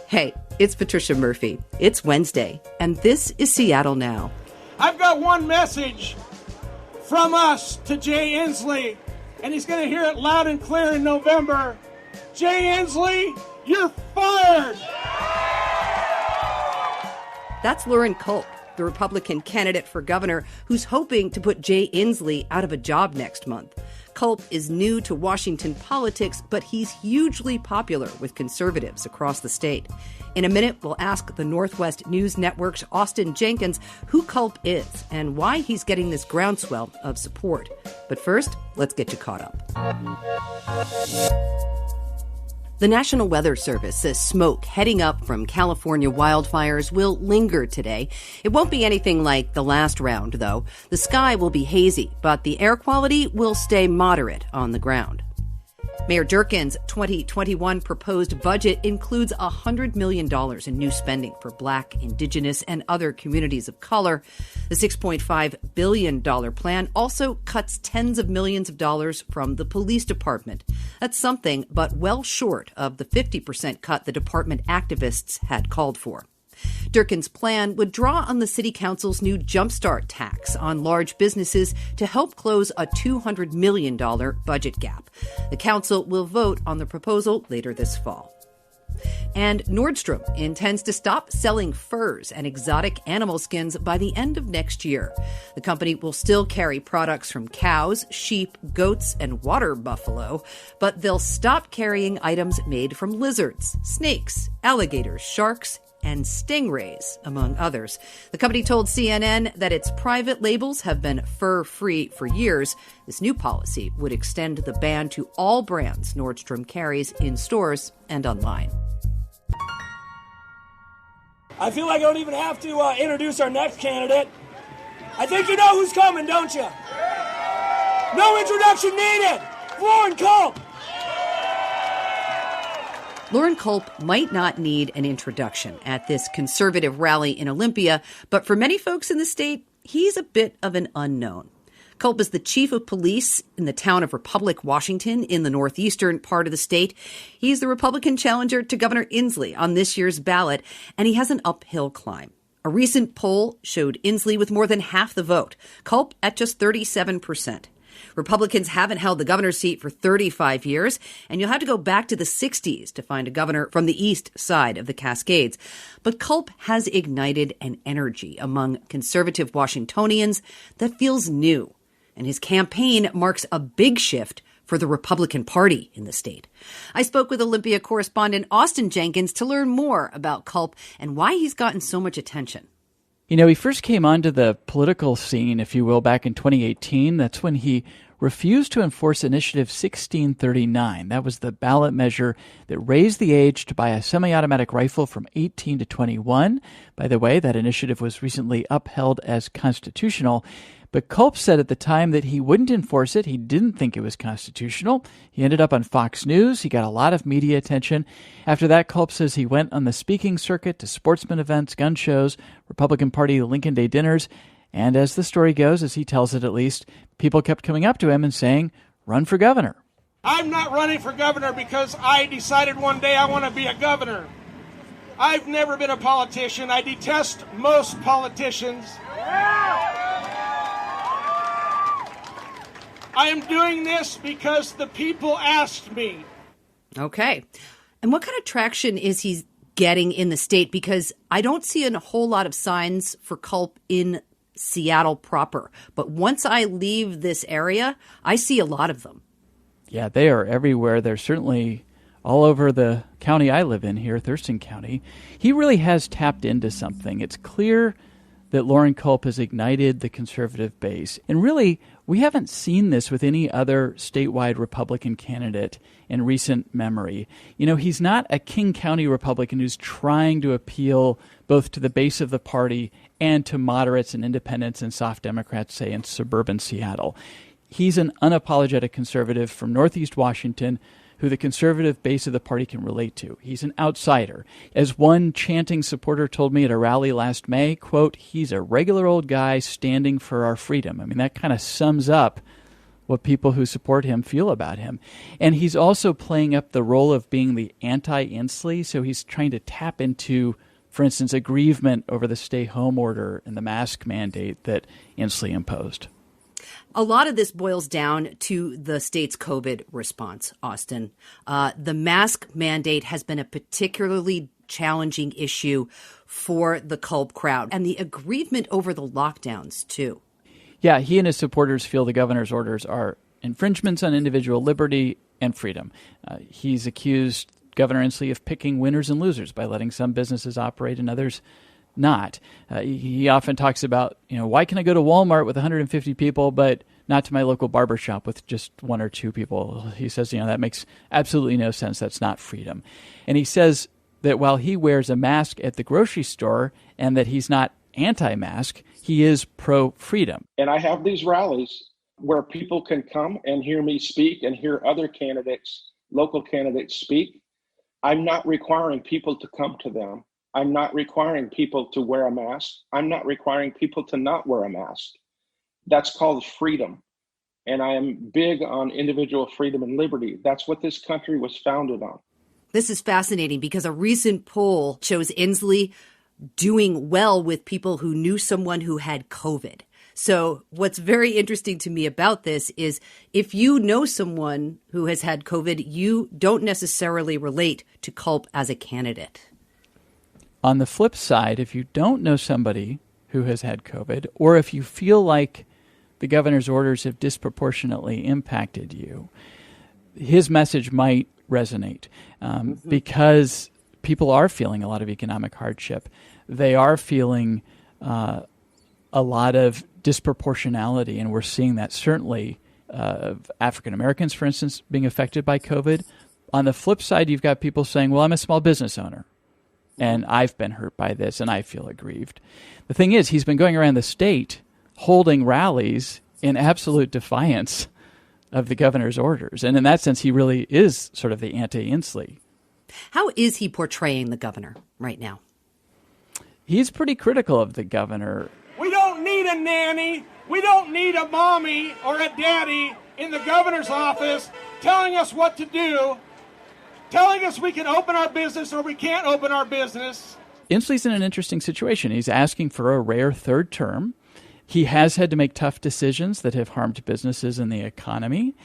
Hey, it's Patricia Murphy. It's Wednesday, and this is Seattle Now. I've got one message from us to Jay Inslee, and he's going to hear it loud and clear in November. Jay Inslee, you're fired! That's Loren Culp, the Republican candidate for governor who's hoping to put Jay Inslee out of a job next month. Culp is new to Washington politics, but he's hugely popular with conservatives across the state. In a minute, we'll ask the Northwest News Network's Austin Jenkins who Culp is and why he's getting this groundswell of support. But first, let's get you caught up. The National Weather Service says smoke heading up from California wildfires will linger today. It won't be anything like the last round, though. The sky will be hazy, but the air quality will stay moderate on the ground. Mayor Jenkins' 2021 proposed budget includes $100 million in new spending for Black, Indigenous, and other communities of color. The $6.5 billion plan also cuts tens of millions of dollars from the police department. That's something, but well short of the 50% cut the department activists had called for. Jenkins' plan would draw on the city council's new jumpstart tax on large businesses to help close a $200 million budget gap. The council will vote on the proposal later this fall. And Nordstrom intends to stop selling furs and exotic animal skins by the end of next year. The company will still carry products from cows, sheep, goats, and water buffalo, but they'll stop carrying items made from lizards, snakes, alligators, sharks, and stingrays, among others. The company told CNN that its private labels have been fur-free for years. This new policy would extend the ban to all brands Nordstrom carries in stores and online. I feel like I don't even have to introduce our next candidate. I think you know who's coming, don't you? No introduction needed. Loren Culp. Loren Culp might not need an introduction at this conservative rally in Olympia, but for many folks in the state, he's a bit of an unknown. Culp is the chief of police in the town of Republic, Washington, in the northeastern part of the state. He's the Republican challenger to Governor Inslee on this year's ballot, and he has an uphill climb. A recent poll showed Inslee with more than half the vote, Culp at just 37%. Republicans haven't held the governor's seat for 35 years, and you'll have to go back to the 60s to find a governor from the east side of the Cascades. But Culp has ignited an energy among conservative Washingtonians that feels new, and his campaign marks a big shift for the Republican Party in the state. I spoke with Olympia correspondent Austin Jenkins to learn more about Culp and why he's gotten so much attention. You know, he first came onto the political scene, if you will, back in 2018. That's when he refused to enforce Initiative 1639. That was the ballot measure that raised the age to buy a semi-automatic rifle from 18 to 21. By the way, that initiative was recently upheld as constitutional. But Culp said at the time that he wouldn't enforce it. He didn't think it was constitutional. He ended up on Fox News. He got a lot of media attention. After that, Culp says he went on the speaking circuit to sportsman events, gun shows, Republican Party Lincoln Day dinners. And as the story goes, as he tells it at least, people kept coming up to him and saying, run for governor. I'm not running for governor because I decided one day I want to be a governor. I've never been a politician. I detest most politicians. I am doing this because the people asked me. Okay. And what kind of traction is he getting in the state? Because I don't see a whole lot of signs for Culp in Seattle proper. But once I leave this area, I see a lot of them. Yeah, they are everywhere. They're certainly all over the county I live in here, Thurston County. He really has tapped into something. It's clear that Loren Culp has ignited the conservative base. And really, we haven't seen this with any other statewide Republican candidate in recent memory. You know, he's not a King County Republican who's trying to appeal both to the base of the party and to moderates and independents and soft Democrats, say, in suburban Seattle. He's an unapologetic conservative from Northeast Washington who the conservative base of the party can relate to. He's an outsider. As one chanting supporter told me at a rally last May, quote, he's a regular old guy standing for our freedom. I mean, that kind of sums up what people who support him feel about him. And he's also playing up the role of being the anti-Inslee, so he's trying to tap into, for instance, aggrievement over the stay-home order and the mask mandate that Inslee imposed. A lot of this boils down to the state's COVID response, Austin. The mask mandate has been a particularly challenging issue for the Culp crowd, and the aggrievement over the lockdowns, too. Yeah, he and his supporters feel the governor's orders are infringements on individual liberty and freedom. He's accused Governor Inslee of picking winners and losers by letting some businesses operate and others not. He often talks about, why can I go to Walmart with 150 people, but not to my local barber shop with just 1 or 2 people? He says, that makes absolutely no sense. That's not freedom. And he says that while he wears a mask at the grocery store and that he's not anti-mask, he is pro-freedom. And I have these rallies where people can come and hear me speak and hear other candidates, local candidates speak. I'm not requiring people to come to them. I'm not requiring people to wear a mask. I'm not requiring people to not wear a mask. That's called freedom. And I am big on individual freedom and liberty. That's what this country was founded on. This is fascinating because a recent poll shows Inslee doing well with people who knew someone who had COVID. So what's very interesting to me about this is if you know someone who has had COVID, you don't necessarily relate to Culp as a candidate. On the flip side, if you don't know somebody who has had COVID, or if you feel like the governor's orders have disproportionately impacted you, his message might resonate because people are feeling a lot of economic hardship. They are feeling a lot of disproportionality, and we're seeing that certainly of African Americans, for instance, being affected by COVID. On the flip side, you've got people saying, well, I'm a small business owner, and I've been hurt by this, and I feel aggrieved. The thing is, he's been going around the state holding rallies in absolute defiance of the governor's orders. And in that sense, he really is sort of the anti-Inslee. How is he portraying the governor right now? He's pretty critical of the governor. We don't need a nanny. We don't need a mommy or a daddy in the governor's office telling us what to do, telling us we can open our business or we can't open our business. Inslee's in an interesting situation. He's asking for a rare third term. He has had to make tough decisions that have harmed businesses and the economy.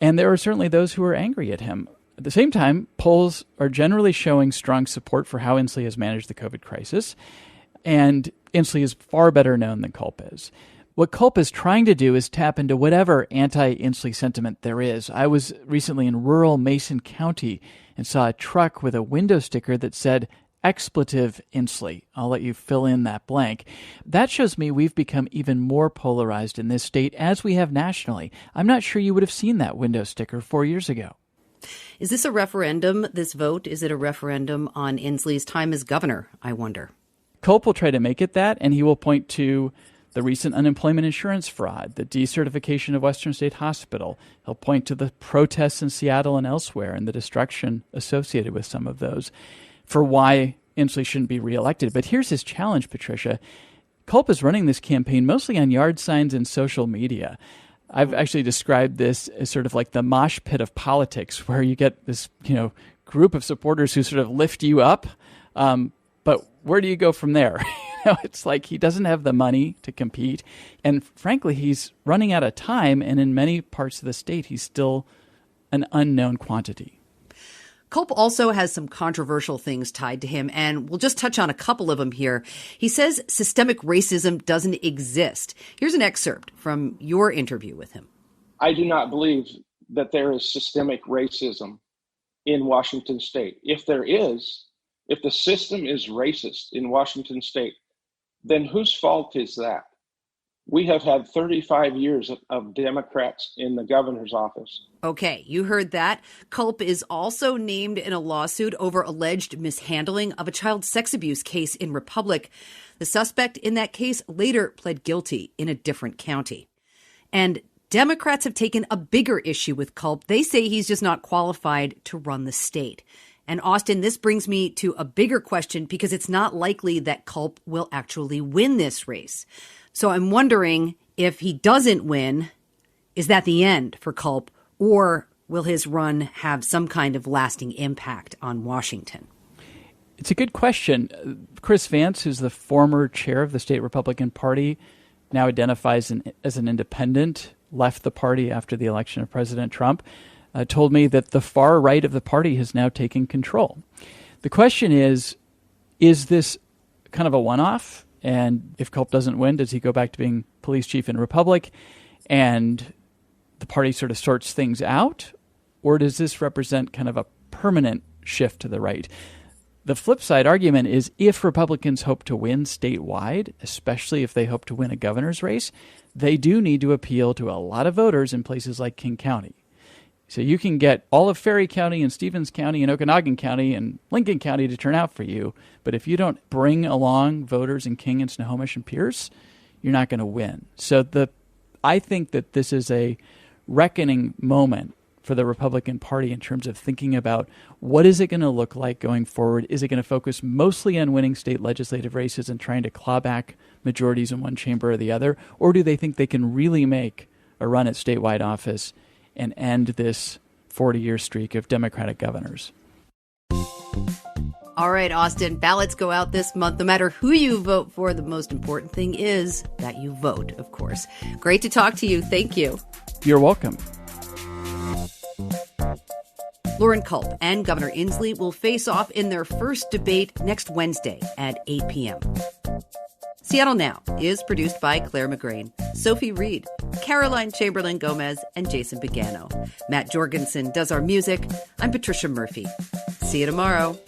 And there are certainly those who are angry at him. At the same time, polls are generally showing strong support for how Inslee has managed the COVID crisis. And Inslee is far better known than Culp is. What Culp is trying to do is tap into whatever anti-Inslee sentiment there is. I was recently in rural Mason County and saw a truck with a window sticker that said, expletive Inslee. I'll let you fill in that blank. That shows me we've become even more polarized in this state as we have nationally. I'm not sure you would have seen that window sticker 4 years ago. Is this a referendum, this vote? Is it a referendum on Inslee's time as governor, I wonder? Culp will try to make it that, and he will point to the recent unemployment insurance fraud, the decertification of Western State Hospital. He'll point to the protests in Seattle and elsewhere and the destruction associated with some of those for why Inslee shouldn't be reelected. But here's his challenge, Patricia. Culp is running this campaign mostly on yard signs and social media. I've actually described this as sort of like the mosh pit of politics, where you get this, group of supporters who sort of lift you up. But where do you go from there? It's like he doesn't have the money to compete. And frankly, he's running out of time. And in many parts of the state, he's still an unknown quantity. Culp also has some controversial things tied to him, and we'll just touch on a couple of them here. He says systemic racism doesn't exist. Here's an excerpt from your interview with him. I do not believe that there is systemic racism in Washington state. If there is, if the system is racist in Washington state, then whose fault is that? We have had 35 years of Democrats in the governor's office. Okay, you heard that. Culp is also named in a lawsuit over alleged mishandling of a child sex abuse case in Republic. The suspect in that case later pled guilty in a different county. And Democrats have taken a bigger issue with Culp. They say he's just not qualified to run the state. And Austin, this brings me to a bigger question because it's not likely that Culp will actually win this race. So I'm wondering, if he doesn't win, Is that the end for Culp, or will his run have some kind of lasting impact on Washington? It's a good question. Chris Vance, who's the former chair of the state Republican Party, now identifies as an independent, left the party after the election of President Trump, told me that the far right of the party has now taken control. The question is this kind of a one-off? And if Culp doesn't win, does he go back to being police chief in Republic and the party sort of sorts things out? Or does this represent kind of a permanent shift to the right? The flip side argument is if Republicans hope to win statewide, especially if they hope to win a governor's race, they do need to appeal to a lot of voters in places like King County. So you can get all of Ferry County and Stevens County and Okanogan County and Lincoln County to turn out for you. But if you don't bring along voters in King and Snohomish and Pierce, you're not going to win. So I think that this is a reckoning moment for the Republican Party in terms of thinking about what is it going to look like going forward? Is it going to focus mostly on winning state legislative races and trying to claw back majorities in one chamber or the other? Or do they think they can really make a run at statewide office and end this 40-year streak of Democratic governors? All right, Austin, ballots go out this month. No matter who you vote for, the most important thing is that you vote, of course. Great to talk to you. Thank you. You're welcome. Loren Culp and Governor Inslee will face off in their first debate next Wednesday at 8 p.m. Seattle Now is produced by Clare McGrane, Sophie Reed, Caroline Chamberlain Gomez, and Jason Pagano. Matt Jorgensen does our music. I'm Patricia Murphy. See you tomorrow.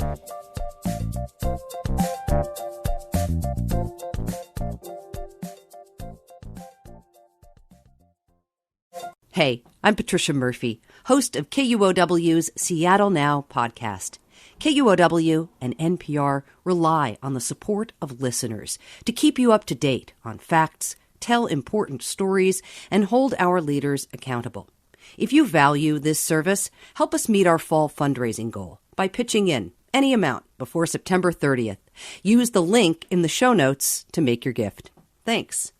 Hey, I'm Patricia Murphy, host of KUOW's Seattle Now podcast. KUOW and NPR rely on the support of listeners to keep you up to date on facts, tell important stories, and hold our leaders accountable. If you value this service, help us meet our fall fundraising goal by pitching in any amount before September 30th. Use the link in the show notes to make your gift. Thanks.